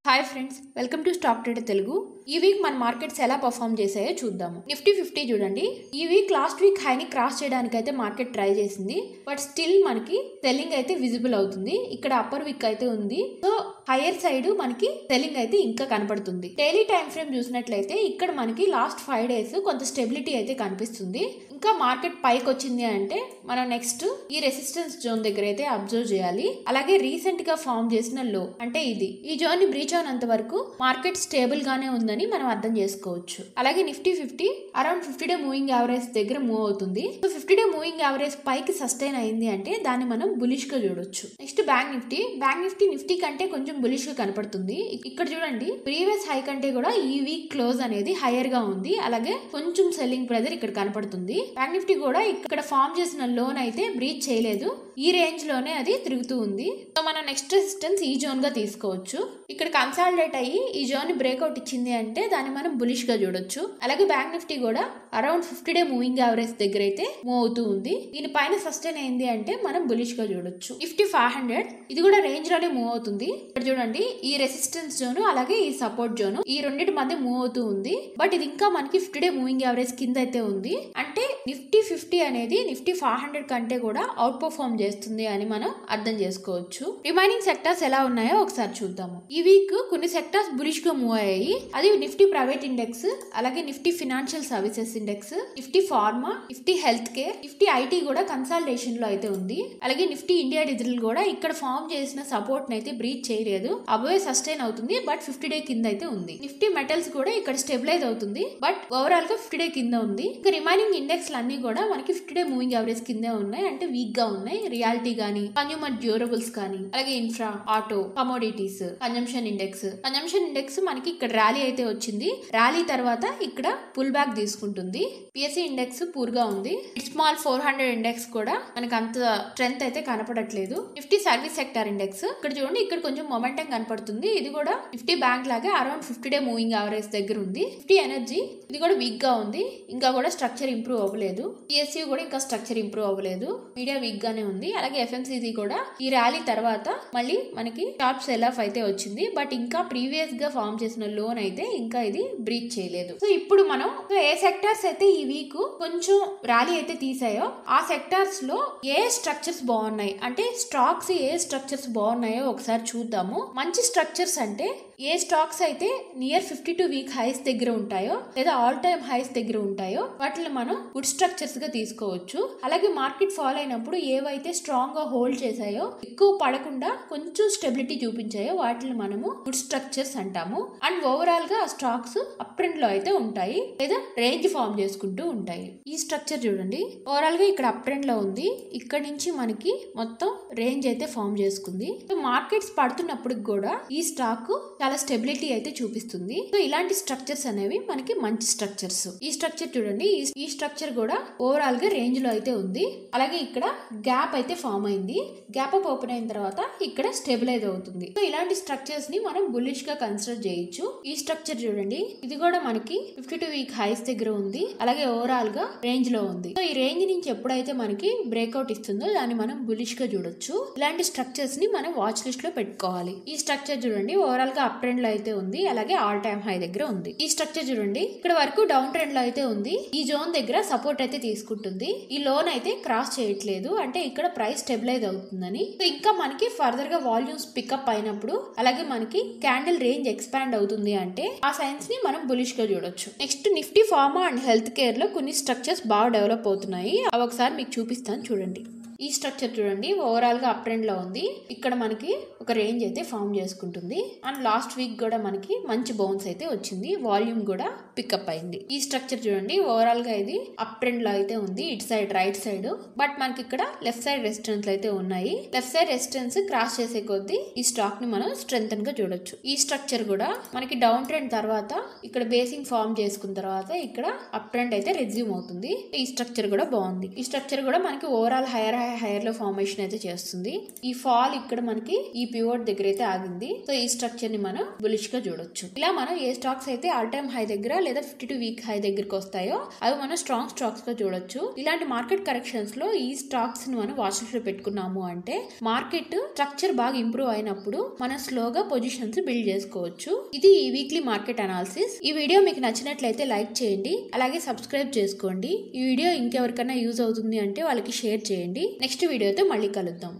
Hi friends, welcome to stock trader Telugu. ఈ week మన markets ఎలా పర్ఫామ్ చేసాయో చూద్దాము. నిఫ్టీ 50 చూడండి. ఈ వీక్ లాస్ట్ వీక్ హైని క్రాస్ చేయడానికి అయితే మార్కెట్ ట్రై చేసింది. బట్ స్టిల్ మనకి సెల్లింగ్ అయితే విజిబుల్ అవుతుంది. ఇక్కడ అప్పర్ వీక్ అయితే ఉంది. సో హైయర్ సైడ్ మనకి సెల్లింగ్ అయితే ఇంకా కనపడుతుంది. డైలీ టైం ఫ్రేమ్ చూసినట్లయితే ఇక్కడ మనకి లాస్ట్ 5 days కొంత స్టెబిలిటీ అయితే కనిపిస్తుంది. ఇంకా మార్కెట్ పైకి వచ్చింది అంటే మనం నెక్స్ట్ ఈ రెసిస్టెన్స్ జోన్ దగ్గర అయితే అబ్జర్వ్ చేయాలి. అలాగే రీసెంట్ గా ఫామ్ చేసిన లో అంటే ఇది ఈ జోన్ ని బ్రీచ్ అయినంత వరకు మార్కెట్ స్టేబుల్ గానే ఉందని మనం అర్థం చేసుకోవచ్చు. అలాగే Nifty 50 around 50 day moving average దగ్గర మూవ్ అవుతుంది. సో 50 డే మూవింగ్ యావరేజ్ పైకి సస్టైన్ అయింది అంటే దాన్ని మనం బులిష్ గా చూడొచ్చు. నెక్స్ట్ బ్యాంక్ నిఫ్టీ కంటే కొంచెం బులిష్ గా కనపడుతుంది. ఇక్కడ చూడండి, ప్రీవియస్ హై కంటే కూడా ఈ వీక్ క్లోజ్ అనేది హైయర్ గా ఉంది. అలాగే కొంచెం సెల్లింగ్ ప్రెజర్ ఇక్కడ కనపడుతుంది. బ్యాంక్ నిఫ్టీ కూడా ఇక్కడ ఫామ్ చేసిన లోన్ అయితే బ్రీచ్ చేయలేదు. ఈ రేంజ్ లోనే అది తిరుగుతూ ఉంది. సో మనం నెక్స్ట్ రెసిస్టెన్స్ ఈ జోన్ గా తీసుకోవచ్చు. ఇక్కడ కన్సాలిడేట్ అయ్యి ఈ జోన్ ని బ్రేక్అవుట్ ఇచ్చింది అంటే దాన్ని మనం బులిష్ గా చూడొచ్చు. అలాగే బ్యాంక్ నిఫ్టీ కూడా అరౌండ్ 50 డే మూవింగ్ యావరేజ్ దగ్గర అయితే మూవ్ అవుతూ ఉంది. దీని పైన సస్టైన్ అయింది అంటే మనం బులిష్ గా చూడొచ్చు. నిఫ్టీ 500 ఇది కూడా రేంజ్ లోనే మూవ్ అవుతుంది. ఇక్కడ చూడండి, ఈ రెసిస్టెన్స్ జోన్ అలాగే ఈ సపోర్ట్ జోన్ ఈ రెండింటి మధ్య మూవ్ అవుతూ ఉంది. బట్ ఇది ఇంకా మనకి 50 డే మూవింగ్ యావరేజ్ కింద అయితే ఉంది. అంటే నిఫ్టీ 50 అనేది నిఫ్టీ 500 కంటే కూడా అవుట్ పర్ఫార్మ్ చేస్తుంది అని మనం అర్థం చేసుకోవచ్చు. రిమైనింగ్ సెక్టార్స్ ఎలా ఉన్నాయో ఒకసారి చూద్దాము. ఈ వీక్ కొన్ని సెక్టార్స్ బులిష్ గా మూవ్ అయ్యాయి. అది నిఫ్టీ ప్రైవేట్ ఇండెక్స్, అలాగే Nifty financial services index, Nifty pharma, Nifty health care, Nifty IT కూడా కన్సాలిడేషన్ లో అయితే ఉంది. అలాగే నిఫ్టీ ఇండియా డిజిటల్ కూడా ఇక్కడ ఫామ్ చేసిన సపోర్ట్ అయితే బ్రీచ్ చేయలేదు. అబోవే సస్టైన్ అవుతుంది, బట్ 50 డే కింద అయితే ఉంది. నిఫ్టీ మెటల్స్ కూడా ఇక్కడ స్టెబిలైజ్ అవుతుంది, బట్ ఓవరాల్ గా 50 డే కింద ఉంది. ఇంకా రిమైనింగ్ ఇండెక్స్ అన్ని కూడా మనకి 50 డే మూవింగ్ యావరేజ్ కిందే ఉన్నాయి, అంటే వీక్ గా ఉన్నాయి. రియాలిటీ గానీ, కన్యూమర్ డ్యూరబుల్స్ కానీ, అలాగే infra, auto, commodities, consumption index మనకి ఇక్కడ ర్యాలీ అయితే వచ్చింది. ర్యాలీ తర్వాత ఇక్కడ పుల్ బ్యాక్ తీసుకుంటుంది. పిఎస్సి ఇండెక్స్ పూర్ గా ఉంది. స్మాల్ 400 ఇండెక్స్ కూడా మనకి అంత స్ట్రెంత్ అయితే కనపడట్లేదు. నిఫ్టీ సర్వీస్ సెక్టార్ ఇండెక్స్ ఇక్కడ చూడండి, ఇక్కడ కొంచెం మొమెంటం కనపడుతుంది. ఇది కూడా నిఫ్టీ బ్యాంక్ లాగే అరౌండ్ 50 డే మూవింగ్ యావరేజ్ దగ్గర ఉంది. నిఫ్టీ ఎనర్జీ ఇది కూడా వీక్ గా ఉంది, ఇంకా కూడా స్ట్రక్చర్ ఇంప్రూవ్ అవ్వలేదు. పిఎస్సి కూడా ఇంకా స్ట్రక్చర్ ఇంప్రూవ్ అవ్వలేదు, మీడియా వీక్ గానే ఉంది. అలాగే ఎఫ్ఎంసీజీ కూడా ఈ ర్యాలీ తర్వాత మళ్ళీ మనకి షార్ప్ సెల్ ఆఫ్ అయితే వచ్చింది, బట్ ఇంకా ప్రీవియస్ గా ఫామ్ చేసిన లోన్ అయితే ఇంకా ఇది బ్రీచ్ చేయలేదు. సో ఇప్పుడు మనం ఏ సెక్టార్స్ అయితే ఈ వీక్ కొంచెం ర్యాలీ అయితే తీసాయో ఆ సెక్టార్స్ లో ఏ స్ట్రక్చర్స్ బాగున్నాయి, అంటే స్టాక్స్ ఏ స్ట్రక్చర్స్ బాగున్నాయో ఒకసారి చూద్దాము. మంచి స్ట్రక్చర్స్ అంటే ఏ స్టాక్స్ అయితే నియర్ 52 వీక్ హైస్ దగ్గర ఉంటాయో లేదా ఆల్ టైమ్ హైస్ దగ్గర ఉంటాయో వాటిని మనం గుడ్ స్ట్రక్చర్స్ గా తీసుకోవచ్చు. అలాగే మార్కెట్ ఫాల్ అయినప్పుడు ఏవైతే స్ట్రాంగ్ గా హోల్డ్ చేసాయో, ఎక్కువ పడకుండా కొంచెం స్టెబిలిటీ చూపించాయో వాటిని మనము గుడ్ స్ట్రక్చర్స్ అంటాము. అండ్ ఓవరాల్ గా ఆ స్టాక్స్ అప్ ట్రెండ్ లో అయితే ఉంటాయి లేదా రేంజ్ ఫామ్ చేసుకుంటూ ఉంటాయి. ఈ స్ట్రక్చర్ చూడండి, ఓవరాల్ గా ఇక్కడ అప్ ట్రెండ్ లో ఉంది. ఇక్కడ నుంచి మనకి మొత్తం రేంజ్ అయితే ఫామ్ చేసుకుంది. మార్కెట్స్ పడుతున్నప్పుడు కూడా ఈ స్టాక్ చాలా స్టెబిలిటీ అయితే చూపిస్తుంది. సో ఇలాంటి స్ట్రక్చర్స్ అనేవి మనకి మంచి స్ట్రక్చర్స్. ఈ స్ట్రక్చర్ చూడండి, ఈ స్ట్రక్చర్ కూడా ఓవరాల్ గా రేంజ్ లో అయితే ఉంది. అలాగే ఇక్కడ గ్యాప్ అయితే ఫామ్ అయింది. గ్యాప్ అప్ ఓపెన్ అయిన తర్వాత ఇక్కడ స్టెబిలైజ్ అవుతుంది. సో ఇలాంటి స్ట్రక్చర్స్ ని మనం బుల్లిష్ గా కన్సిడర్ చేయొచ్చు. ఈ స్ట్రక్చర్ చూడండి, ఇది కూడా మనకి 52 వీక్ హైస్ దగ్గర ఉంది. అలాగే ఓవరాల్ గా రేంజ్ లో ఉంది. సో ఈ రేంజ్ నుంచి ఎప్పుడైతే మనకి బ్రేక్అవుట్ ఇస్తుందో దాన్ని మనం బుల్లిష్ గా చూడొచ్చు. ఇలాంటి స్ట్రక్చర్స్ ని మనం వాచ్ లిస్ట్ లో పెట్టుకోవాలి. ఈ స్ట్రక్చర్ చూడండి, ఓవరాల్ గా అప్ ట్రెండ్ లో అయితే ఉంది. అలాగే ఆల్ టైమ్ హై దగ్గర ఉంది. ఈ స్ట్రక్చర్ చూడండి, ఇక్కడ వరకు డౌన్ ట్రెండ్ లో అయితే ఉంది. ఈ జోన్ దగ్గర సపోర్ట్ అయితే తీసుకుంటుంది. ఈ లోన్ అయితే క్రాస్ చేయట్లేదు, అంటే ఇక్కడ ప్రైస్ స్టెబిలైజ్ అవుతుందని. సో ఇంకా మనకి ఫర్దర్ గా వాల్యూమ్స్ పికప్ అయినప్పుడు అలాగే మనకి క్యాండిల్ రేంజ్ ఎక్స్పాండ్ అవుతుంది అంటే ఆ సైన్స్ ని మనం బులిష్ గా చూడొచ్చు. Next Nifty pharma and health care లో కొన్ని స్ట్రక్చర్స్ బాగా డెవలప్ అవుతున్నాయి. అవి ఒకసారి మీకు చూపిస్తాను చూడండి. ఈ స్ట్రక్చర్ చూడండి, ఓవరాల్ గా అప్ ట్రెండ్ లో ఉంది. ఇక్కడ మనకి ఒక రేంజ్ అయితే ఫామ్ చేసుకుంటుంది. అండ్ లాస్ట్ వీక్ కూడా మనకి మంచి బౌన్స్ అయితే వచ్చింది. వాల్యూమ్ కూడా పికప్ అయింది. ఈ స్ట్రక్చర్ చూడండి, ఓవరాల్ గా ఇది అప్ ట్రెండ్ లో అయితే ఉంది. ఇటు సైడ్ రైట్ సైడ్, బట్ మనకి ఇక్కడ లెఫ్ట్ సైడ్ రెసిస్టెన్స్ అయితే ఉన్నాయి. లెఫ్ట్ సైడ్ రెసిస్టెన్స్ క్రాస్ చేసే కొద్దీ ఈ స్టాక్ ని మనం స్ట్రెంగ్తన్ గా చూడొచ్చు. ఈ స్ట్రక్చర్ కూడా మనకి డౌన్ ట్రెండ్ తర్వాత ఇక్కడ బేసింగ్ ఫామ్ చేసుకున్న తర్వాత ఇక్కడ అప్ ట్రెండ్ అయితే రెజ్యూమ్ అవుతుంది. ఈ స్ట్రక్చర్ కూడా బాగుంది. ఈ స్ట్రక్చర్ కూడా మనకి ఓవరాల్ హైయర్ హైయర్ లో ఫార్మేషన్ అయితే చేస్తుంది. ఈ ఫాల్ ఇక్కడ మనకి ఈ పివోట్ దగ్గర అయితే ఆగింది. సో ఈ స్ట్రక్చర్ ని మనం బులిష్ గా చూడొచ్చు. ఇలా మనం ఏ స్టాక్స్ అయితే ఆల్ టైమ్ హై దగ్గర లేదా 52 వీక్ హై దగ్గరకు వస్తాయో అవి మనం స్ట్రాంగ్ స్టాక్స్ గా చూడొచ్చు. ఇలాంటి మార్కెట్ కరెక్షన్స్ లో ఈ స్టాక్స్ ని మనం వాచ్ లిస్ట్ లో పెట్టుకున్నాము అంటే మార్కెట్ స్ట్రక్చర్ బాగా ఇంప్రూవ్ అయినప్పుడు మనం స్లోగా పొజిషన్స్ బిల్డ్ చేసుకోవచ్చు. ఇది ఈ వీక్లీ మార్కెట్ అనాలిసిస్. ఈ వీడియో మీకు నచ్చినట్లయితే లైక్ చేయండి, అలాగే సబ్స్క్రైబ్ చేసుకోండి. ఈ వీడియో ఇంకెవరికైనా యూజ్ అవుతుంది అంటే వాళ్ళకి షేర్ చేయండి. నెక్స్ట్ వీడియోతో మళ్ళీ కలుద్దాం.